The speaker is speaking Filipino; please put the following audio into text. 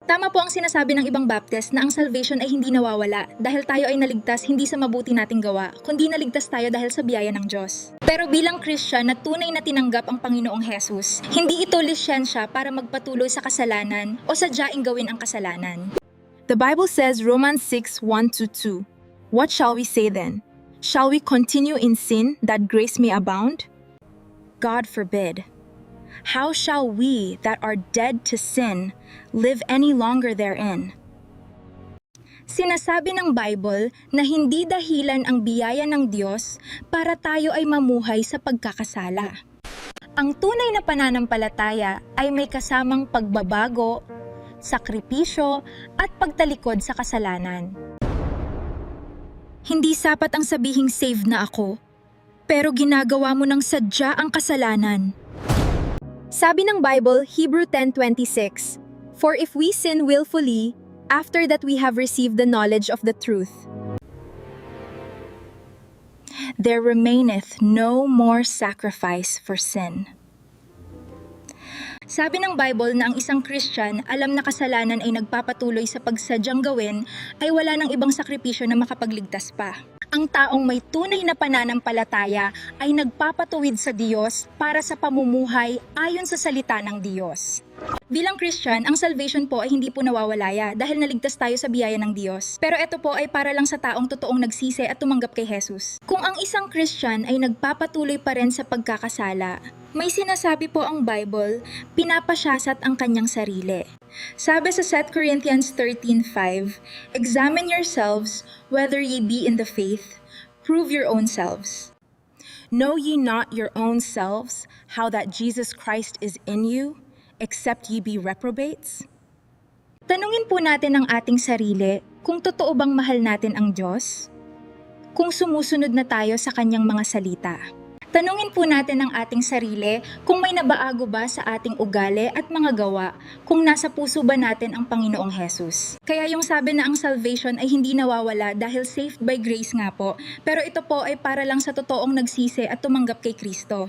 Tama po ang sinasabi ng ibang Baptist na ang salvation ay hindi nawawala dahil tayo ay naligtas hindi sa mabuti nating gawa, kundi naligtas tayo dahil sa biyaya ng Diyos. Pero bilang Christian na tunay na tinanggap ang Panginoong Jesus, hindi ito lisyensya para magpatuloy sa kasalanan o sadyaing gawin ang kasalanan. The Bible says Romans 6:1-2. What shall we say then? Shall we continue in sin that grace may abound? God forbid. How shall we that are dead to sin live any longer therein? Sinasabi ng Bible na hindi dahilan ang biyaya ng Diyos para tayo ay mamuhay sa pagkakasala. Ang tunay na pananampalataya ay may kasamang pagbabago, sakripisyo at pagtalikod sa kasalanan. Hindi sapat ang sabihing saved na ako, pero ginagawa mo ng sadya ang kasalanan. Sabi ng Bible, Hebrew 10:26, "For if we sin willfully, after that we have received the knowledge of the truth, there remaineth no more sacrifice for sin." Sabi ng Bible na ang isang Christian alam na kasalanan ay nagpapatuloy sa pagsadyang gawin ay wala ng ibang sakripisyo na makapagligtas pa. Ang taong may tunay na pananampalataya ay nagpapatuwid sa Diyos para sa pamumuhay ayon sa salita ng Diyos. Bilang Christian, ang salvation po ay hindi po nawawalaya dahil naligtas tayo sa biyaya ng Diyos. Pero ito po ay para lang sa taong totoong nagsisi at tumanggap kay Jesus. Kung ang isang Christian ay nagpapatuloy pa rin sa pagkakasala, may sinasabi po ang Bible, pinapasyasat ang kanyang sarili. Sabi sa 2 Corinthians 13:5, "Examine yourselves whether ye be in the faith, prove your own selves. Know ye not your own selves how that Jesus Christ is in you, except ye be reprobates?" Tanungin po natin ang ating sarili kung totoo bang mahal natin ang Diyos? Kung sumusunod na tayo sa kanyang mga salita. Tanungin po natin ang ating sarili kung may nabaago ba sa ating ugali at mga gawa, kung nasa puso ba natin ang Panginoong Jesus. Kaya yung sabi na ang salvation ay hindi nawawala dahil saved by grace nga po, pero ito po ay para lang sa totoong nagsisi at tumanggap kay Kristo.